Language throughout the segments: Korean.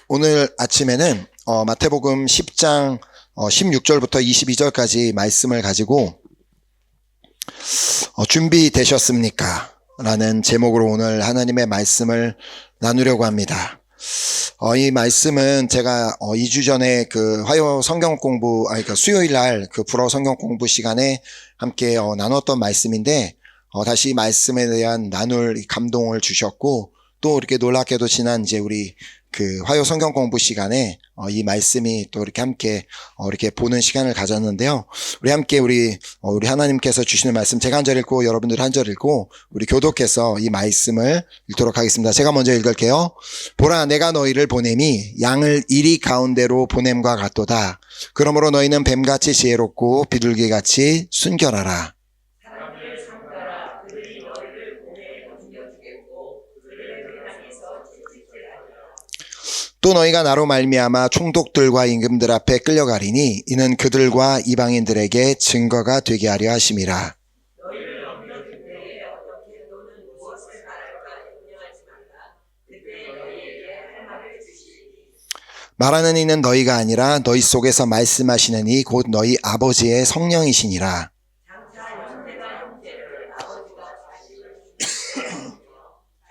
오늘 아침에는 마태복음 10장 16절부터 22절까지 말씀을 가지고 준비되셨습니까? 라는 제목으로 오늘 하나님의 말씀을 나누려고 합니다. 이 말씀은 제가 2주 전에 그 화요 성경 공부, 그러니까 수요일 날 그 불어 성경 공부 시간에 함께 나눴던 말씀인데, 다시 말씀에 대한 나눌 감동을 주셨고, 또 이렇게 놀랍게도 지난 이제 우리 그 화요 성경 공부 시간에 이 말씀이 또 이렇게 함께 이렇게 보는 시간을 가졌는데요. 우리 함께 우리 하나님께서 주시는 말씀, 제가 한 절 읽고 여러분들 한 절 읽고 우리 교독해서 이 말씀을 읽도록 하겠습니다. 제가 먼저 읽을게요. 보라, 내가 너희를 보냄이 양을 이리 가운데로 보냄과 같도다. 그러므로 너희는 뱀같이 지혜롭고 비둘기같이 순결하라. 또 너희가 나로 말미암아 총독들과 임금들 앞에 끌려가리니 이는 그들과 이방인들에게 증거가 되게 하려 하심이라. 너희를 넘겨줄 때에 어떻게 너는 무엇을 말할까 염려하지 말라. 그때 너희에게 할 말을 주시리니. 말하는 이는 너희가 아니라 너희 속에서 말씀하시는 이 곧 너희 아버지의 성령이시니라. 장차 형제가 형제를 아버지가 자식을 죽이며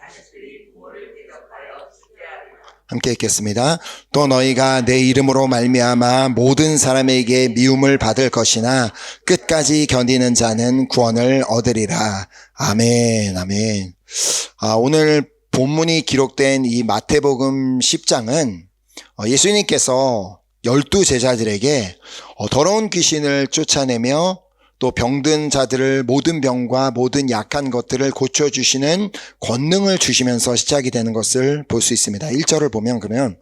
자식들이 부모를 대적하여 죽게하리라. 함께 읽겠습니다. 또 너희가 내 이름으로 말미암아 모든 사람에게 미움을 받을 것이나 끝까지 견디는 자는 구원을 얻으리라. 아멘, 아멘. 오늘 본문이 기록된 이 마태복음 10장은 예수님께서 12제자들에게 더러운 귀신을 쫓아내며 또 병든 자들을 모든 병과 모든 약한 것들을 고쳐주시는 권능을 주시면서 시작이 되는 것을 볼 수 있습니다. 1절을 보면 그러면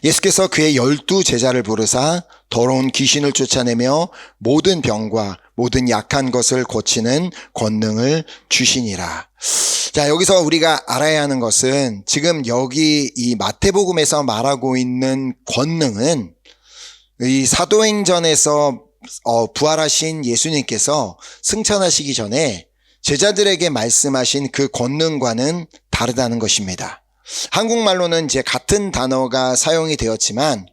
예수께서 그의 12제자를 부르사 더러운 귀신을 쫓아내며 모든 병과 모든 약한 것을 고치는 권능을 주시니라. 자, 여기서 우리가 알아야 하는 것은 지금 여기 이 마태복음에서 말하고 있는 권능은 이 사도행전에서 부활하신 예수님께서 승천하시기 전에 제자들에게 말씀하신 그 권능과는 다르다는 것입니다. 한국말로는 이제 같은 단어가 사용이 되었지만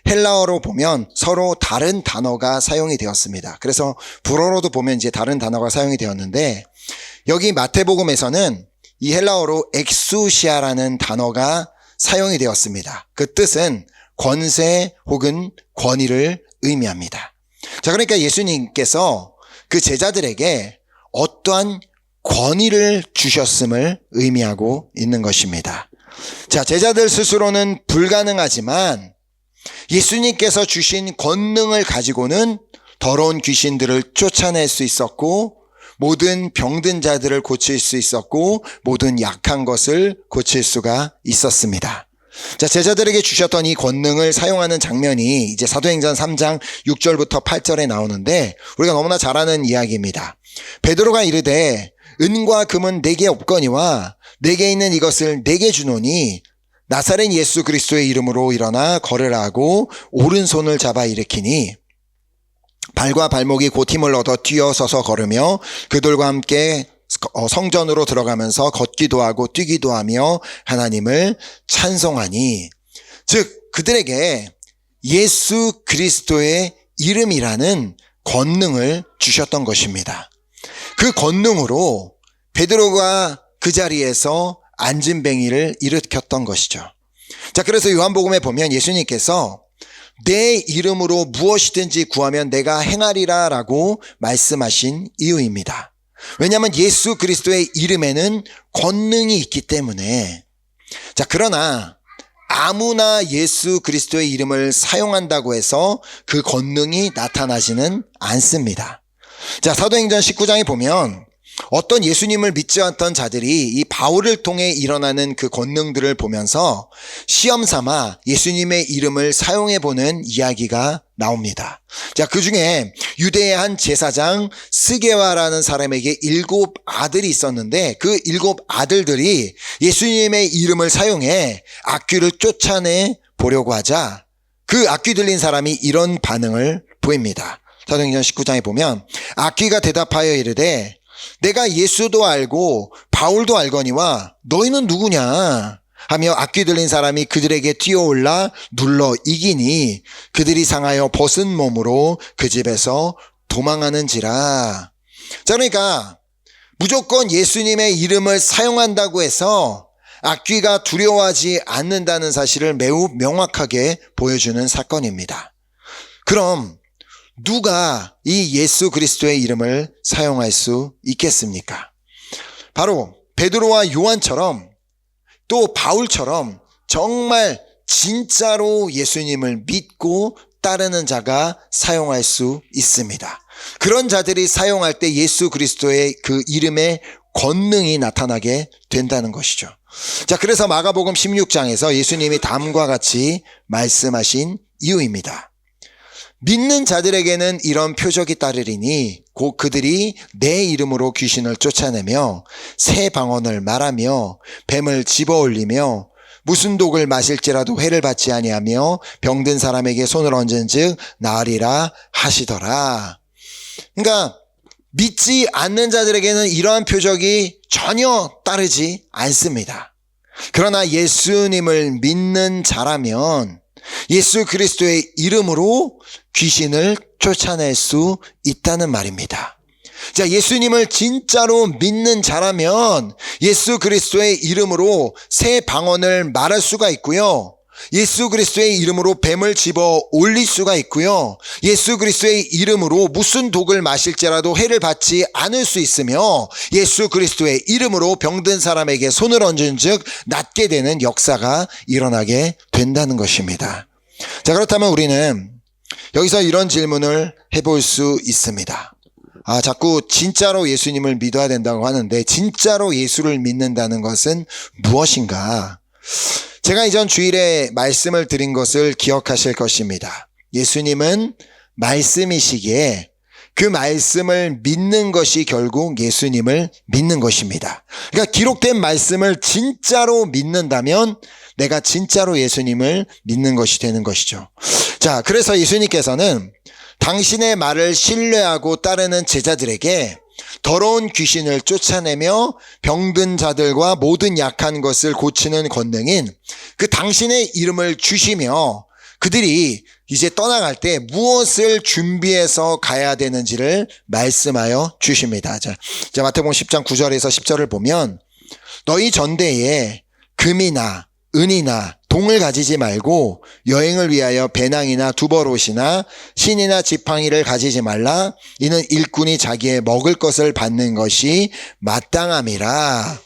헬라어로 보면 서로 다른 단어가 사용이 되었습니다. 그래서 불어로도 보면 이제 다른 단어가 사용이 되었는데 여기 마태복음에서는 이 헬라어로 엑수시아라는 단어가 사용이 되었습니다. 그 뜻은 권세 혹은 권위를 의미합니다. 자, 그러니까 예수님께서 그 제자들에게 어떠한 권위를 주셨음을 의미하고 있는 것입니다. 자, 제자들 스스로는 불가능하지만 예수님께서 주신 권능을 가지고는 더러운 귀신들을 쫓아낼 수 있었고 모든 병든 자들을 고칠 수 있었고 모든 약한 것을 고칠 수가 있었습니다. 자, 제자들에게 주셨던 이 권능을 사용하는 장면이 이제 사도행전 3장 6절부터 8절에 나오는데 우리가 너무나 잘 아는 이야기입니다. 베드로가 이르되 은과 금은 내게 없거니와 내게 있는 이것을 내게 주노니 나사렛 예수 그리스도의 이름으로 일어나 걸으라 하고 오른손을 잡아 일으키니 발과 발목이 곧 힘을 얻어 뛰어서서 걸으며 그들과 함께 성전으로 들어가면서 걷기도 하고 뛰기도 하며 하나님을 찬송하니, 즉 그들에게 예수 그리스도의 이름이라는 권능을 주셨던 것입니다. 그 권능으로 베드로가 그 자리에서 안진뱅이를 일으켰던 것이죠. 자, 그래서 요한복음에 보면 예수님께서 내 이름으로 무엇이든지 구하면 내가 행하리라 라고 말씀하신 이유입니다. 왜냐하면 예수 그리스도의 이름에는 권능이 있기 때문에. 자, 그러나 아무나 예수 그리스도의 이름을 사용한다고 해서 그 권능이 나타나지는 않습니다. 자, 사도행전 19장에 보면 어떤 예수님을 믿지 않던 자들이 이 바울을 통해 일어나는 그 권능들을 보면서 시험 삼아 예수님의 이름을 사용해보는 이야기가 나옵니다. 자, 그 중에 유대의 한 제사장 스게와라는 사람에게 7 아들이 있었는데 그 7 아들들이 예수님의 이름을 사용해 악귀를 쫓아내 보려고 하자 그 악귀 들린 사람이 이런 반응을 보입니다. 사도행전 19장에 보면 악귀가 대답하여 이르되 내가 예수도 알고 바울도 알거니와 너희는 누구냐? 하며 악귀 들린 사람이 그들에게 뛰어올라 눌러 이기니 그들이 상하여 벗은 몸으로 그 집에서 도망하는지라. 자, 그러니까 무조건 예수님의 이름을 사용한다고 해서 악귀가 두려워하지 않는다는 사실을 매우 명확하게 보여주는 사건입니다. 그럼 누가 이 예수 그리스도의 이름을 사용할 수 있겠습니까? 바로 베드로와 요한처럼 또 바울처럼 정말 진짜로 예수님을 믿고 따르는 자가 사용할 수 있습니다. 그런 자들이 사용할 때 예수 그리스도의 그 이름의 권능이 나타나게 된다는 것이죠. 자, 그래서 마가복음 16장에서 예수님이 다음과 같이 말씀하신 이유입니다. 믿는 자들에게는 이런 표적이 따르리니 곧 그들이 내 이름으로 귀신을 쫓아내며 새 방언을 말하며 뱀을 집어올리며 무슨 독을 마실지라도 해를 받지 아니하며 병든 사람에게 손을 얹은즉 나으리라 하시더라. 그러니까 믿지 않는 자들에게는 이러한 표적이 전혀 따르지 않습니다. 그러나 예수님을 믿는 자라면 예수 그리스도의 이름으로 귀신을 쫓아낼 수 있다는 말입니다. 자, 예수님을 진짜로 믿는 자라면 예수 그리스도의 이름으로 새 방언을 말할 수가 있고요. 예수 그리스도의 이름으로 뱀을 집어 올릴 수가 있고요. 예수 그리스도의 이름으로 무슨 독을 마실지라도 해를 받지 않을 수 있으며 예수 그리스도의 이름으로 병든 사람에게 손을 얹은 즉 낫게 되는 역사가 일어나게 된다는 것입니다. 자, 그렇다면 우리는 여기서 이런 질문을 해볼 수 있습니다. 자꾸 진짜로 예수님을 믿어야 된다고 하는데 진짜로 예수를 믿는다는 것은 무엇인가? 제가 이전 주일에 말씀을 드린 것을 기억하실 것입니다. 예수님은 말씀이시기에 그 말씀을 믿는 것이 결국 예수님을 믿는 것입니다. 그러니까 기록된 말씀을 진짜로 믿는다면 내가 진짜로 예수님을 믿는 것이 되는 것이죠. 자, 그래서 예수님께서는 당신의 말을 신뢰하고 따르는 제자들에게 더러운 귀신을 쫓아내며 병든 자들과 모든 약한 것을 고치는 권능인 그 당신의 이름을 주시며 그들이 이제 떠나갈 때 무엇을 준비해서 가야 되는지를 말씀하여 주십니다. 자, 마태복음 10장 9절에서 10절을 보면 너희 전대에 금이나 은이나 동을 가지지 말고 여행을 위하여 배낭이나 두벌옷이나 신이나 지팡이를 가지지 말라. 이는 일꾼이 자기의 먹을 것을 받는 것이 마땅함이라.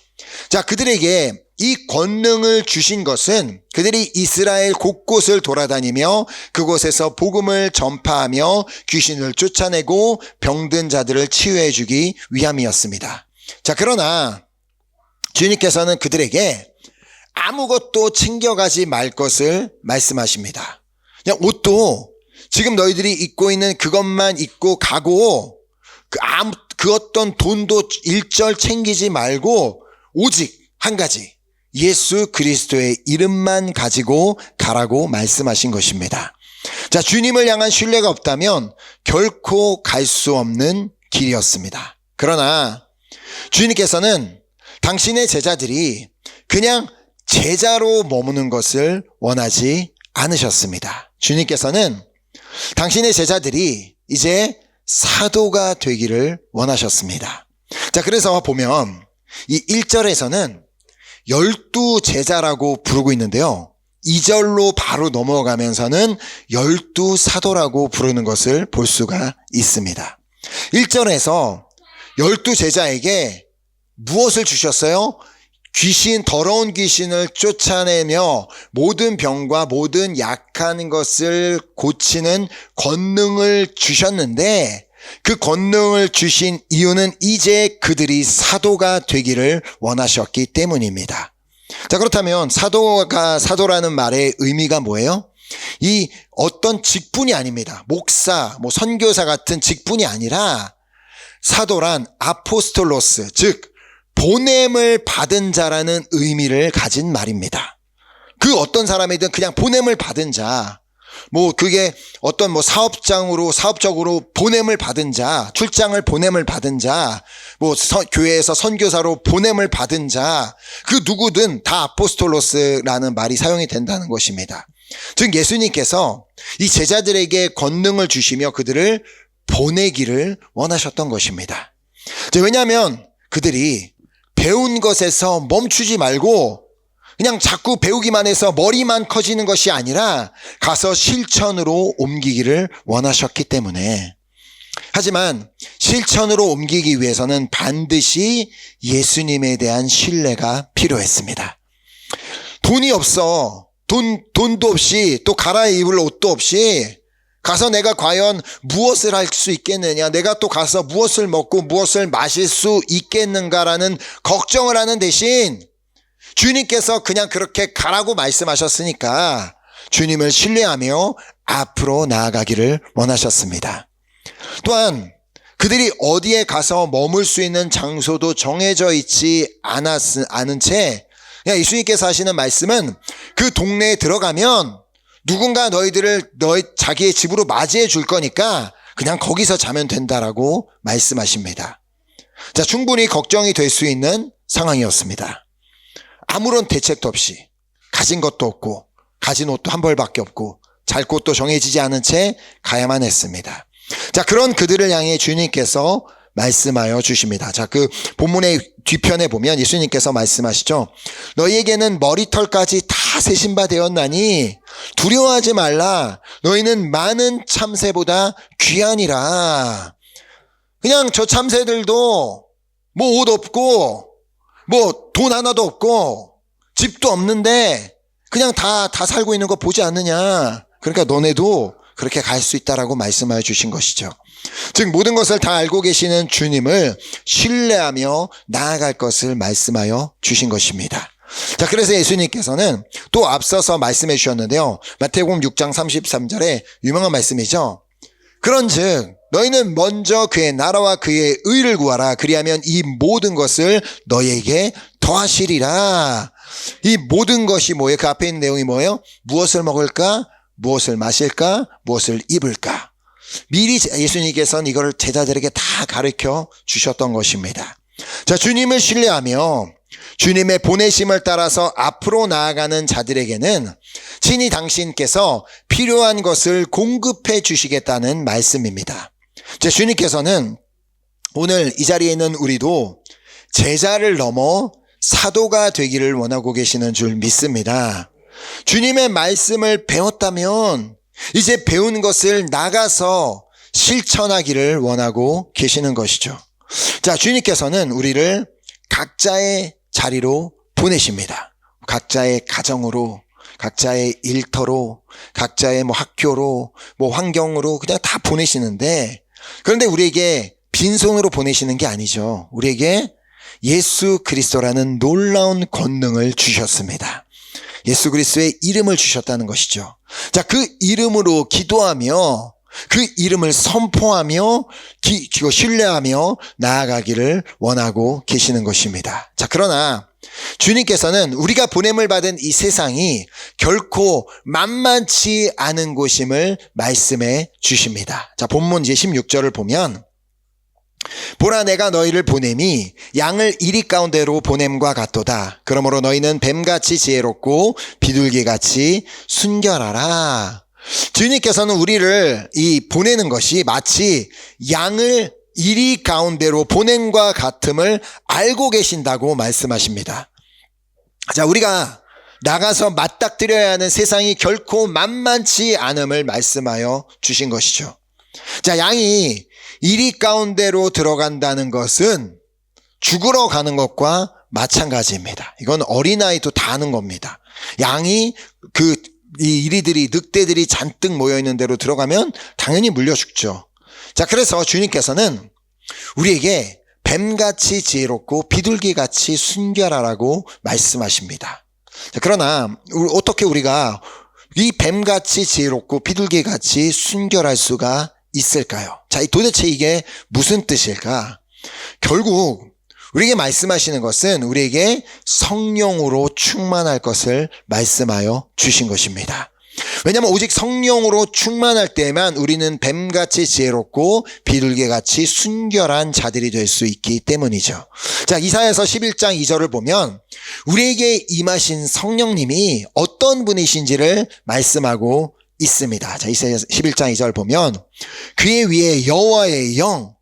자, 그들에게 이 권능을 주신 것은 그들이 이스라엘 곳곳을 돌아다니며 그곳에서 복음을 전파하며 귀신을 쫓아내고 병든 자들을 치유해 주기 위함이었습니다. 자, 그러나 주님께서는 그들에게 아무것도 챙겨가지 말 것을 말씀하십니다. 그냥 옷도 지금 너희들이 입고 있는 그것만 입고 가고 그 어떤 돈도 일절 챙기지 말고 오직 한 가지 예수 그리스도의 이름만 가지고 가라고 말씀하신 것입니다. 자, 주님을 향한 신뢰가 없다면 결코 갈 수 없는 길이었습니다. 그러나 주님께서는 당신의 제자들이 그냥 제자로 머무는 것을 원하지 않으셨습니다. 주님께서는 당신의 제자들이 이제 사도가 되기를 원하셨습니다. 자, 그래서 보면 이 1절에서는 12제자라고 부르고 있는데요. 2절로 바로 넘어가면서는 12사도라고 부르는 것을 볼 수가 있습니다. 1절에서 12제자에게 무엇을 주셨어요? 더러운 귀신을 쫓아내며 모든 병과 모든 약한 것을 고치는 권능을 주셨는데 그 권능을 주신 이유는 이제 그들이 사도가 되기를 원하셨기 때문입니다. 자, 그렇다면 사도라는 말의 의미가 뭐예요? 이 어떤 직분이 아닙니다. 목사, 선교사 같은 직분이 아니라 사도란 아포스톨로스, 즉 보냄을 받은 자라는 의미를 가진 말입니다. 그 어떤 사람이든 그냥 보냄을 받은 자, 그게 어떤 사업적으로 보냄을 받은 자, 출장을 보냄을 받은 자, 교회에서 선교사로 보냄을 받은 자, 그 누구든 다 아포스톨로스라는 말이 사용이 된다는 것입니다. 즉 예수님께서 이 제자들에게 권능을 주시며 그들을 보내기를 원하셨던 것입니다. 왜냐하면 그들이 배운 것에서 멈추지 말고 그냥 자꾸 배우기만 해서 머리만 커지는 것이 아니라 가서 실천으로 옮기기를 원하셨기 때문에. 하지만 실천으로 옮기기 위해서는 반드시 예수님에 대한 신뢰가 필요했습니다. 돈이 없어. 돈도 없이 또 갈아입을 옷도 없이 가서 내가 과연 무엇을 할 수 있겠느냐, 내가 또 가서 무엇을 먹고 무엇을 마실 수 있겠는가라는 걱정을 하는 대신 주님께서 그냥 그렇게 가라고 말씀하셨으니까 주님을 신뢰하며 앞으로 나아가기를 원하셨습니다. 또한 그들이 어디에 가서 머물 수 있는 장소도 정해져 있지 않은 채 그냥 예수님께서 하시는 말씀은 그 동네에 들어가면 누군가 너희들을 자기의 집으로 맞이해 줄 거니까 그냥 거기서 자면 된다라고 말씀하십니다. 자, 충분히 걱정이 될 수 있는 상황이었습니다. 아무런 대책도 없이 가진 것도 없고 가진 옷도 한 벌밖에 없고 잘 곳도 정해지지 않은 채 가야만 했습니다. 자, 그런 그들을 향해 주님께서 말씀하여 주십니다. 자, 그 본문의 뒤편에 보면 예수님께서 말씀하시죠. 너희에게는 머리털까지 다 세신 바 되었나니 두려워하지 말라. 너희는 많은 참새보다 귀하니라. 그냥 저 참새들도 옷 없고 돈 하나도 없고 집도 없는데 그냥 다 살고 있는 거 보지 않느냐. 그러니까 너네도 그렇게 갈 수 있다라고 말씀하여 주신 것이죠. 즉 모든 것을 다 알고 계시는 주님을 신뢰하며 나아갈 것을 말씀하여 주신 것입니다. 자, 그래서 예수님께서는 또 앞서서 말씀해 주셨는데요. 마태복음 6장 33절에 유명한 말씀이죠. 그런즉 너희는 먼저 그의 나라와 그의 의를 구하라. 그리하면 이 모든 것을 너희에게 더하시리라. 이 모든 것이 뭐예요? 그 앞에 있는 내용이 뭐예요? 무엇을 먹을까? 무엇을 마실까? 무엇을 입을까? 미리 예수님께서는 이걸 제자들에게 다 가르쳐 주셨던 것입니다. 자, 주님을 신뢰하며 주님의 보내심을 따라서 앞으로 나아가는 자들에게는 친히 당신께서 필요한 것을 공급해 주시겠다는 말씀입니다. 자, 주님께서는 오늘 이 자리에 있는 우리도 제자를 넘어 사도가 되기를 원하고 계시는 줄 믿습니다. 주님의 말씀을 배웠다면 이제 배운 것을 나가서 실천하기를 원하고 계시는 것이죠. 자, 주님께서는 우리를 각자의 자리로 보내십니다. 각자의 가정으로, 각자의 일터로, 각자의 학교로, 환경으로 그냥 다 보내시는데, 그런데 우리에게 빈손으로 보내시는 게 아니죠. 우리에게 예수 그리스도라는 놀라운 권능을 주셨습니다. 예수 그리스도의 이름을 주셨다는 것이죠. 자, 그 이름으로 기도하며 그 이름을 선포하며 신뢰하며 나아가기를 원하고 계시는 것입니다. 자, 그러나 주님께서는 우리가 보냄을 받은 이 세상이 결코 만만치 않은 곳임을 말씀해 주십니다. 자, 본문 이제 16절을 보면 보라 내가 너희를 보냄이 양을 이리 가운데로 보냄과 같도다. 그러므로 너희는 뱀같이 지혜롭고 비둘기같이 순결하라. 주님께서는 우리를 보내는 것이 마치 양을 이리 가운데로 보냄과 같음을 알고 계신다고 말씀하십니다. 자, 우리가 나가서 맞닥뜨려야 하는 세상이 결코 만만치 않음을 말씀하여 주신 것이죠. 자, 양이 이리 가운데로 들어간다는 것은 죽으러 가는 것과 마찬가지입니다. 이건 어린아이도 다 아는 겁니다. 양이 이 이리들이, 늑대들이 잔뜩 모여있는 데로 들어가면 당연히 물려 죽죠. 자, 그래서 주님께서는 우리에게 뱀같이 지혜롭고 비둘기같이 순결하라고 말씀하십니다. 자, 그러나 어떻게 우리가 이 뱀같이 지혜롭고 비둘기같이 순결할 수가 있을까요? 자, 도대체 이게 무슨 뜻일까? 결국 우리에게 말씀하시는 것은 우리에게 성령으로 충만할 것을 말씀하여 주신 것입니다. 왜냐하면 오직 성령으로 충만할 때만 우리는 뱀같이 지혜롭고 비둘기같이 순결한 자들이 될 수 있기 때문이죠. 자, 이사야서 11장 2절을 보면 우리에게 임하신 성령님이 어떤 분이신지를 말씀하고 있습니다. 자, 이사야 11장 2절 보면 그의 위에 여호와의 영,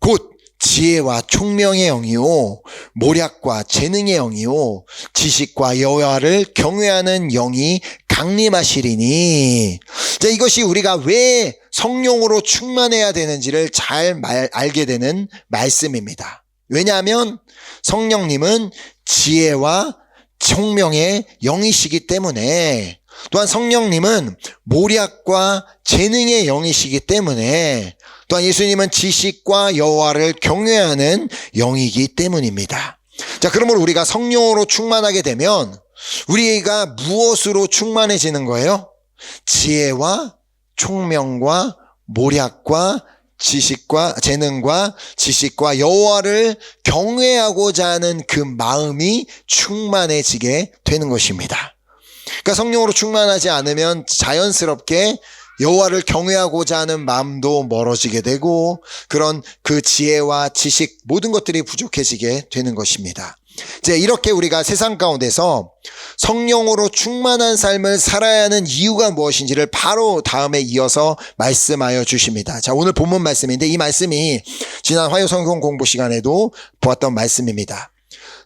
곧 지혜와 총명의 영이요 모략과 재능의 영이요 지식과 여호와를 경외하는 영이 강림하시리니. 자, 이것이 우리가 왜 성령으로 충만해야 되는지를 잘 알게 되는 말씀입니다. 왜냐하면 성령님은 지혜와 총명의 영이시기 때문에, 또한 성령님은 모략과 재능의 영이시기 때문에, 또한 예수님은 지식과 여호와를 경외하는 영이기 때문입니다. 자, 그러므로 우리가 성령으로 충만하게 되면 우리가 무엇으로 충만해지는 거예요? 지혜와 총명과 모략과 지식과 재능과 지식과 여호와를 경외하고자 하는 그 마음이 충만해지게 되는 것입니다. 그러니까 성령으로 충만하지 않으면 자연스럽게 여호와를 경외하고자 하는 마음도 멀어지게 되고 그런 그 지혜와 지식 모든 것들이 부족해지게 되는 것입니다. 이제 이렇게 우리가 세상 가운데서 성령으로 충만한 삶을 살아야 하는 이유가 무엇인지를 바로 다음에 이어서 말씀하여 주십니다. 자, 오늘 본문 말씀인데 이 말씀이 지난 화요 성경 공부 시간에도 보았던 말씀입니다.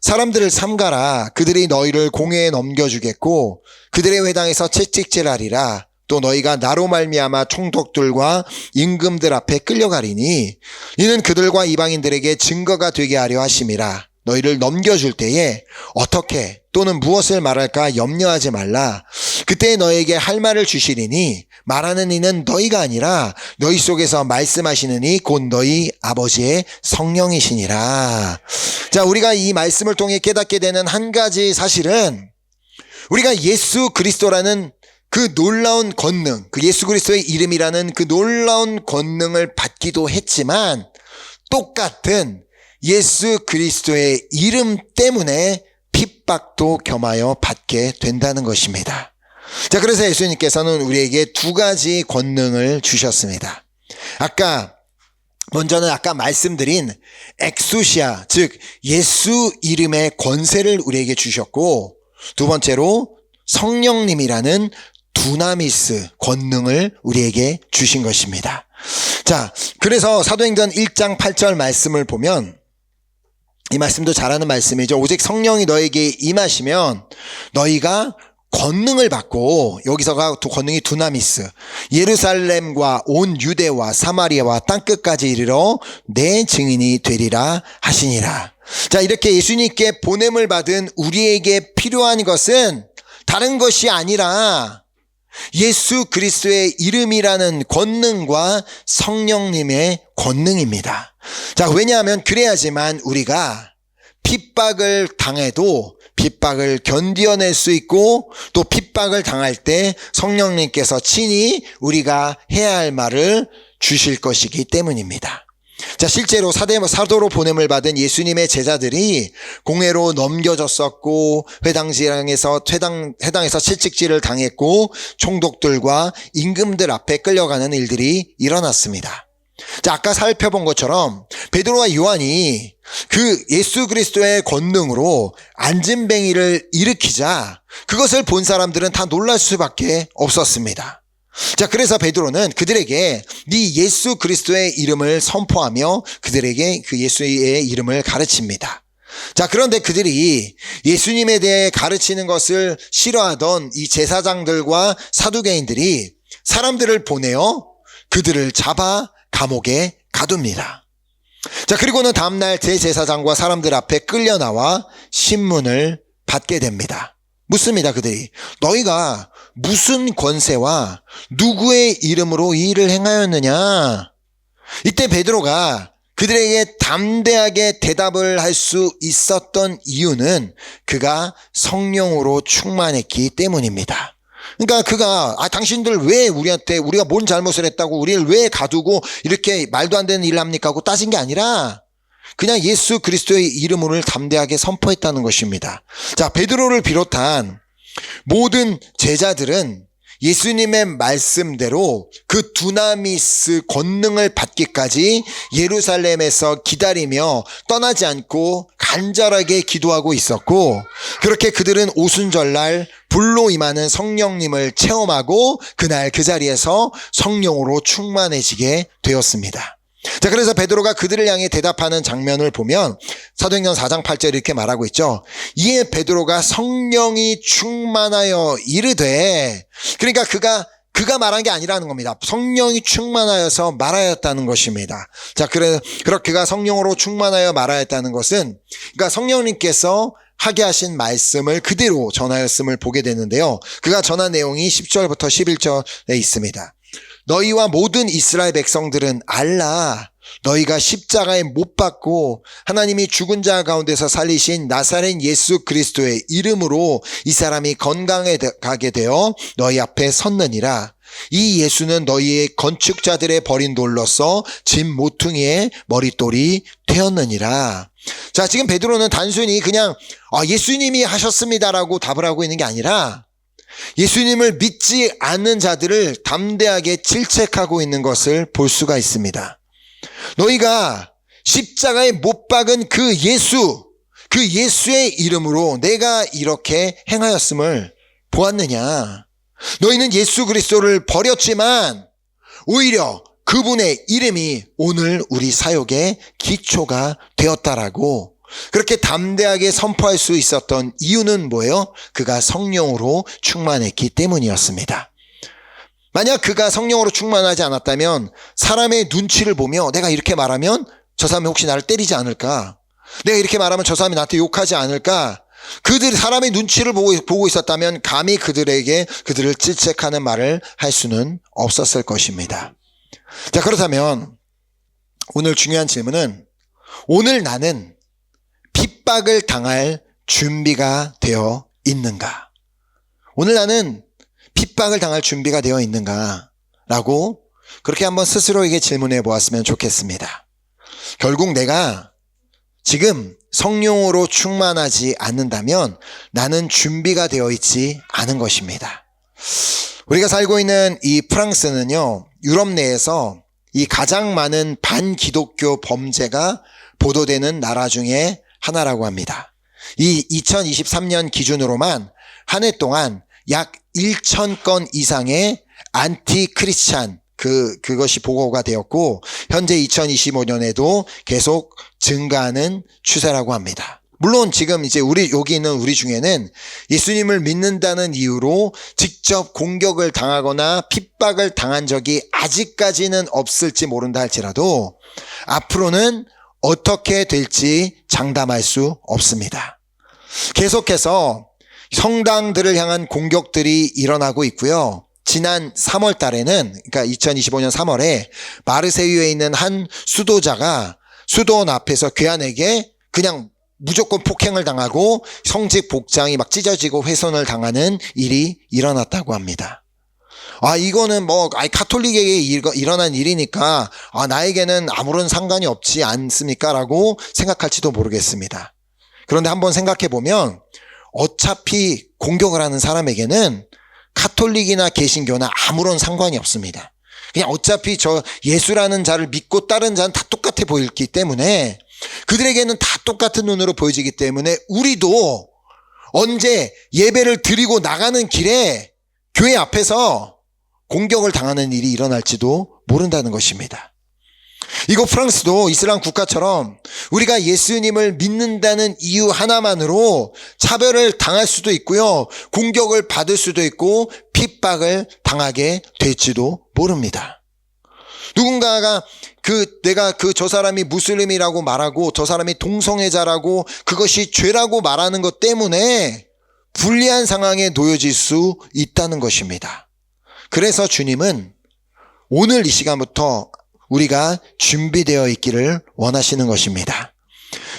사람들을 삼가라. 그들이 너희를 공회에 넘겨주겠고 그들의 회당에서 채찍질하리라. 또 너희가 나로 말미암아 총독들과 임금들 앞에 끌려가리니 이는 그들과 이방인들에게 증거가 되게 하려 하심이라. 너희를 넘겨줄 때에 어떻게 또는 무엇을 말할까 염려하지 말라. 그때 너희에게 할 말을 주시리니 말하는 이는 너희가 아니라 너희 속에서 말씀하시는 이 곧 너희 아버지의 성령이시니라. 자, 우리가 이 말씀을 통해 깨닫게 되는 한 가지 사실은 우리가 예수 그리스도라는 그 놀라운 권능, 그 예수 그리스도의 이름이라는 그 놀라운 권능을 받기도 했지만 똑같은 예수 그리스도의 이름 때문에 핍박도 겸하여 받게 된다는 것입니다. 자, 그래서 예수님께서는 우리에게 두 가지 권능을 주셨습니다. 먼저는 아까 말씀드린 엑수시아, 즉 예수 이름의 권세를 우리에게 주셨고, 두 번째로 성령님이라는 두나미스 권능을 우리에게 주신 것입니다. 자, 그래서 사도행전 1장 8절 말씀을 보면 이 말씀도 잘하는 말씀이죠. 오직 성령이 너에게 임하시면 너희가 권능을 받고, 여기서가 권능이 두나미스, 예루살렘과 온 유대와 사마리아와 땅끝까지 이르러 내 증인이 되리라 하시니라. 자, 이렇게 예수님께 보냄을 받은 우리에게 필요한 것은 다른 것이 아니라 예수 그리스도의 이름이라는 권능과 성령님의 권능입니다. 자, 왜냐하면 그래야지만 우리가 핍박을 당해도 핍박을 견뎌낼 수 있고, 또 핍박을 당할 때 성령님께서 친히 우리가 해야 할 말을 주실 것이기 때문입니다. 자, 실제로 사도로 보냄을 받은 예수님의 제자들이 공회로 넘겨졌었고, 회당에서 채찍질을 당했고, 총독들과 임금들 앞에 끌려가는 일들이 일어났습니다. 자, 아까 살펴본 것처럼 베드로와 요한이 그 예수 그리스도의 권능으로 안진뱅이를 일으키자 그것을 본 사람들은 다 놀랄 수밖에 없었습니다. 자, 그래서 베드로는 그들에게 네 예수 그리스도의 이름을 선포하며 그들에게 그 예수의 이름을 가르칩니다. 자, 그런데 그들이 예수님에 대해 가르치는 것을 싫어하던 이 제사장들과 사두개인들이 사람들을 보내어 그들을 잡아 감옥에 가둡니다. 자, 그리고는 다음날 대제사장과 사람들 앞에 끌려 나와 신문을 받게 됩니다. 묻습니다. 그들이 너희가 무슨 권세와 누구의 이름으로 이 일을 행하였느냐? 이때 베드로가 그들에게 담대하게 대답을 할 수 있었던 이유는 그가 성령으로 충만했기 때문입니다. 그러니까 그가 당신들 왜 우리가 뭔 잘못을 했다고 우리를 왜 가두고 이렇게 말도 안 되는 일을 합니까 하고 따진 게 아니라 그냥 예수 그리스도의 이름을 담대하게 선포했다는 것입니다. 자, 베드로를 비롯한 모든 제자들은 예수님의 말씀대로 그 두나미스 권능을 받기까지 예루살렘에서 기다리며 떠나지 않고 간절하게 기도하고 있었고, 그렇게 그들은 오순절날 불로 임하는 성령님을 체험하고 그날 그 자리에서 성령으로 충만해지게 되었습니다. 자, 그래서 베드로가 그들을 향해 대답하는 장면을 보면 사도행전 4장 8절 이렇게 말하고 있죠. 이에 베드로가 성령이 충만하여 이르되, 그러니까 그가 말한 게 아니라는 겁니다. 성령이 충만하여서 말하였다는 것입니다. 자, 그가 성령으로 충만하여 말하였다는 것은, 그러니까 성령님께서 하게 하신 말씀을 그대로 전하였음을 보게 되는데요. 그가 전한 내용이 10절부터 11절에 있습니다. 너희와 모든 이스라엘 백성들은 알라. 너희가 십자가에 못 박고 하나님이 죽은 자 가운데서 살리신 나사렛 예수 그리스도의 이름으로 이 사람이 건강하게 되어 너희 앞에 섰느니라. 이 예수는 너희의 건축자들의 버린 돌로서 진 모퉁이의 머릿돌이 되었느니라. 자, 지금 베드로는 단순히 그냥 예수님이 하셨습니다라고 답을 하고 있는 게 아니라 예수님을 믿지 않는 자들을 담대하게 질책하고 있는 것을 볼 수가 있습니다. 너희가 십자가에 못 박은 그 예수의 이름으로 내가 이렇게 행하였음을 보았느냐? 너희는 예수 그리스도를 버렸지만 오히려 그분의 이름이 오늘 우리 사역의 기초가 되었다라고 그렇게 담대하게 선포할 수 있었던 이유는 뭐예요? 그가 성령으로 충만했기 때문이었습니다. 만약 그가 성령으로 충만하지 않았다면 사람의 눈치를 보며 내가 이렇게 말하면 저 사람이 혹시 나를 때리지 않을까? 내가 이렇게 말하면 저 사람이 나한테 욕하지 않을까? 그들이 사람의 눈치를 보고 있었다면 감히 그들을 질책하는 말을 할 수는 없었을 것입니다. 자, 그렇다면 오늘 중요한 질문은, 오늘 나는 핍박을 당할 준비가 되어 있는가? 오늘 나는 핍박을 당할 준비가 되어 있는가? 라고 그렇게 한번 스스로에게 질문해 보았으면 좋겠습니다. 결국 내가 지금 성령으로 충만하지 않는다면 나는 준비가 되어 있지 않은 것입니다. 우리가 살고 있는 이 프랑스는요, 유럽 내에서 이 가장 많은 반기독교 범죄가 보도되는 나라 중에 하나라고 합니다. 이 2023년 기준으로만 한 해 동안 약 1,000건 이상의 안티 크리스찬 그것이 보고가 되었고, 현재 2025년에도 계속 증가하는 추세라고 합니다. 물론 지금 이제 여기 있는 우리 중에는 예수님을 믿는다는 이유로 직접 공격을 당하거나 핍박을 당한 적이 아직까지는 없을지 모른다 할지라도 앞으로는 어떻게 될지 장담할 수 없습니다. 계속해서 성당들을 향한 공격들이 일어나고 있고요. 지난 3월 달에는, 그러니까 2025년 3월에 마르세유에 있는 한 수도자가 수도원 앞에서 괴한에게 그냥 무조건 폭행을 당하고 성직 복장이 막 찢어지고 훼손을 당하는 일이 일어났다고 합니다. 이거는 카톨릭에게 일어난 일이니까 나에게는 아무런 상관이 없지 않습니까? 라고 생각할지도 모르겠습니다. 그런데 한번 생각해 보면 어차피 공격을 하는 사람에게는 카톨릭이나 개신교나 아무런 상관이 없습니다. 그냥 어차피 저 예수라는 자를 믿고 따른 자는 다 똑같아 보이기 때문에, 그들에게는 다 똑같은 눈으로 보여지기 때문에 우리도 언제 예배를 드리고 나가는 길에 교회 앞에서 공격을 당하는 일이 일어날지도 모른다는 것입니다. 이곳 프랑스도 이슬람 국가처럼 우리가 예수님을 믿는다는 이유 하나만으로 차별을 당할 수도 있고요, 공격을 받을 수도 있고 핍박을 당하게 될지도 모릅니다. 누군가가 내가 저 사람이 무슬림이라고 말하고 저 사람이 동성애자라고 그것이 죄라고 말하는 것 때문에 불리한 상황에 놓여질 수 있다는 것입니다. 그래서 주님은 오늘 이 시간부터 우리가 준비되어 있기를 원하시는 것입니다.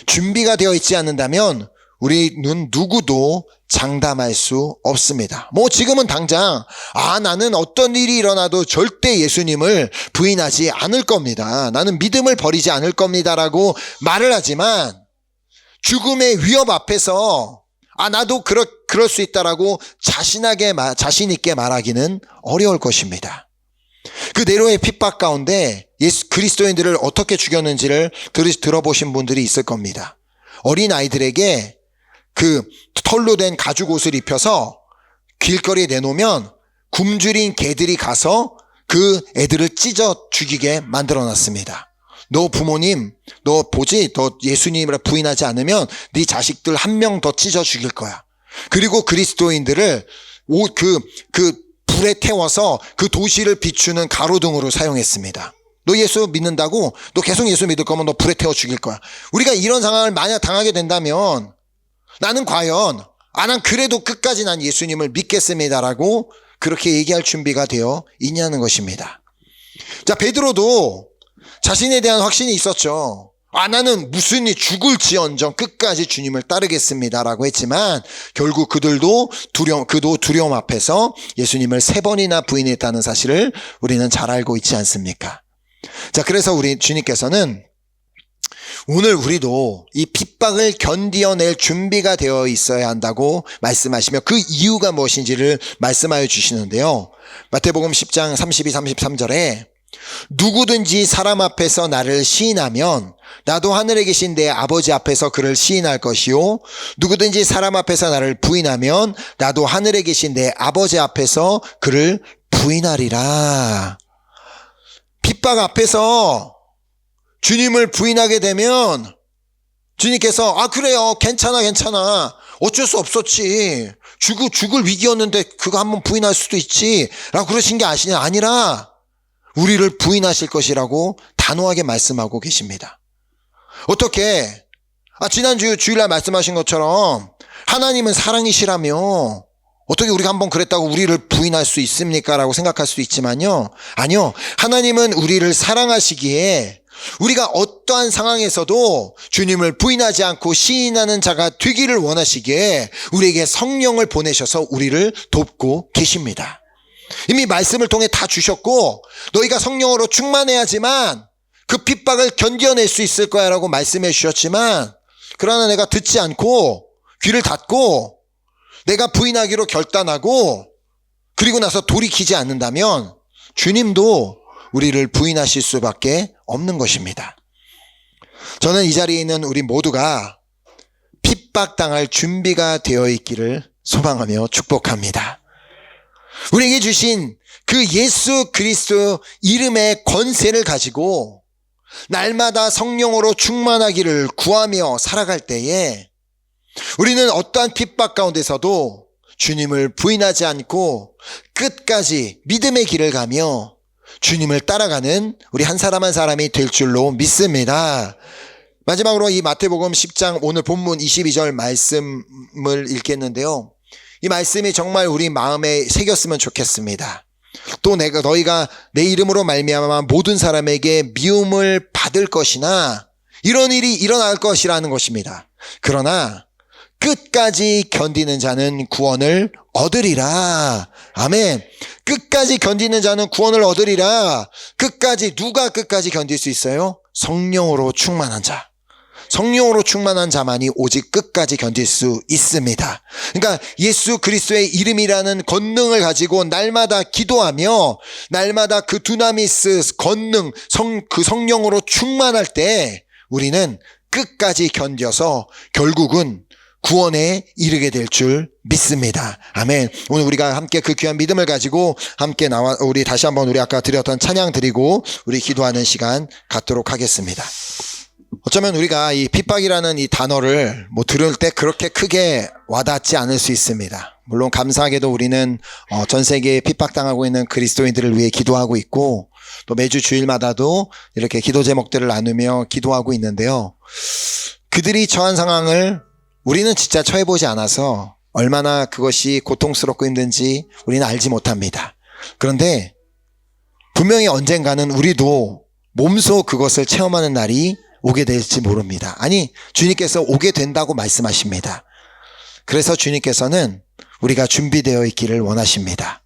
준비가 되어 있지 않는다면 우리는 누구도 장담할 수 없습니다. 지금은 당장 나는 어떤 일이 일어나도 절대 예수님을 부인하지 않을 겁니다. 나는 믿음을 버리지 않을 겁니다라고 말을 하지만 죽음의 위협 앞에서 나도 그럴 수 있다라고 자신 있게 말하기는 어려울 것입니다. 그 네로의 핍박 가운데 그리스도인들을 어떻게 죽였는지를 들어보신 분들이 있을 겁니다. 어린 아이들에게 그 털로 된 가죽 옷을 입혀서 길거리에 내놓으면 굶주린 개들이 가서 그 애들을 찢어 죽이게 만들어 놨습니다. 너 부모님, 너 예수님을 부인하지 않으면 네 자식들 한 명 더 찢어 죽일 거야. 그리고 그리스도인들을 그 불에 태워서 그 도시를 비추는 가로등으로 사용했습니다. 너 예수 믿는다고? 너 계속 예수 믿을 거면 너 불에 태워 죽일 거야. 우리가 이런 상황을 만약 당하게 된다면 나는 과연 난 그래도 끝까지 난 예수님을 믿겠습니다라고 그렇게 얘기할 준비가 되어 있냐는 것입니다. 자, 베드로도 자신에 대한 확신이 있었죠. 나는 무슨 일 죽을지언정 끝까지 주님을 따르겠습니다라고 했지만 결국 그도 두려움 앞에서 예수님을 3번이나 부인했다는 사실을 우리는 잘 알고 있지 않습니까? 자, 그래서 우리 주님께서는 오늘 우리도 이 핍박을 견디어낼 준비가 되어 있어야 한다고 말씀하시며 그 이유가 무엇인지를 말씀하여 주시는데요. 마태복음 10장 32, 33절에 누구든지 사람 앞에서 나를 시인하면 나도 하늘에 계신 내 아버지 앞에서 그를 시인할 것이요 누구든지 사람 앞에서 나를 부인하면 나도 하늘에 계신 내 아버지 앞에서 그를 부인하리라. 핍박 앞에서 주님을 부인하게 되면 주님께서 그래요 괜찮아 어쩔 수 없었지 죽을 위기였는데 그거 한번 부인할 수도 있지 라고 그러신 게 아니라 우리를 부인하실 것이라고 단호하게 말씀하고 계십니다. 어떻게 지난주 주일날 말씀하신 것처럼 하나님은 사랑이시라며 어떻게 우리가 한번 그랬다고 우리를 부인할 수 있습니까? 라고 생각할 수도 있지만요. 아니요. 하나님은 우리를 사랑하시기에 우리가 어떠한 상황에서도 주님을 부인하지 않고 시인하는 자가 되기를 원하시기에 우리에게 성령을 보내셔서 우리를 돕고 계십니다. 이미 말씀을 통해 다 주셨고 너희가 성령으로 충만해야지만 그 핍박을 견뎌낼 수 있을 거야 라고 말씀해 주셨지만 그러나 내가 듣지 않고 귀를 닫고 내가 부인하기로 결단하고 그리고 나서 돌이키지 않는다면 주님도 우리를 부인하실 수밖에 없는 것입니다. 저는 이 자리에 있는 우리 모두가 핍박당할 준비가 되어 있기를 소망하며 축복합니다. 우리에게 주신 그 예수 그리스도 이름의 권세를 가지고 날마다 성령으로 충만하기를 구하며 살아갈 때에 우리는 어떠한 핍박 가운데서도 주님을 부인하지 않고 끝까지 믿음의 길을 가며 주님을 따라가는 우리 한 사람 한 사람이 될 줄로 믿습니다. 마지막으로 이 마태복음 10장 오늘 본문 22절 말씀을 읽겠는데요. 이 말씀이 정말 우리 마음에 새겼으면 좋겠습니다. 또 너희가 내 이름으로 말미암아 모든 사람에게 미움을 받을 것이나 이런 일이 일어날 것이라는 것입니다. 그러나 끝까지 견디는 자는 구원을 얻으리라. 아멘. 끝까지 견디는 자는 구원을 얻으리라. 누가 끝까지 견딜 수 있어요? 성령으로 충만한 자. 성령으로 충만한 자만이 오직 끝까지 견딜 수 있습니다. 그러니까 예수 그리스도의 이름이라는 권능을 가지고 날마다 기도하며 날마다 그 두나미스 권능 그 성령으로 충만할 때 우리는 끝까지 견뎌서 결국은 구원에 이르게 될 줄 믿습니다. 아멘. 오늘 우리가 함께 그 귀한 믿음을 가지고 함께 우리 다시 한번 우리 아까 드렸던 찬양 드리고 우리 기도하는 시간 갖도록 하겠습니다. 어쩌면 우리가 이 핍박이라는 이 단어를 들을 때 그렇게 크게 와닿지 않을 수 있습니다. 물론 감사하게도 우리는 전 세계에 핍박당하고 있는 그리스도인들을 위해 기도하고 있고 또 매주 주일마다도 이렇게 기도 제목들을 나누며 기도하고 있는데요. 그들이 처한 상황을 우리는 진짜 처해보지 않아서 얼마나 그것이 고통스럽고 힘든지 우리는 알지 못합니다. 그런데 분명히 언젠가는 우리도 몸소 그것을 체험하는 날이 오게 될지 모릅니다. 아니, 주님께서 오게 된다고 말씀하십니다. 그래서 주님께서는 우리가 준비되어 있기를 원하십니다.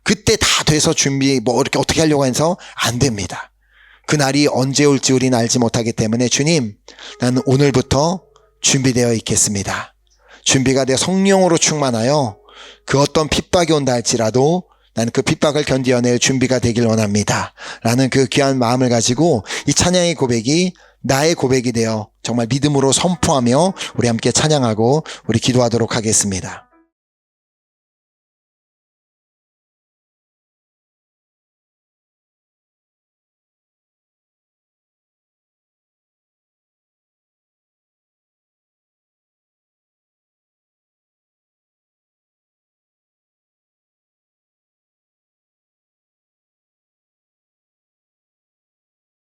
그때 다 돼서 이렇게 어떻게 하려고 해서 안 됩니다. 그 날이 언제 올지 우리는 알지 못하기 때문에 주님, 나는 오늘부터 준비되어 있겠습니다. 준비가 되어 성령으로 충만하여 그 어떤 핍박이 온다 할지라도 나는 그 핍박을 견디어낼 준비가 되길 원합니다. 라는 그 귀한 마음을 가지고 이 찬양의 고백이 나의 고백이 되어 정말 믿음으로 선포하며 우리 함께 찬양하고 우리 기도하도록 하겠습니다.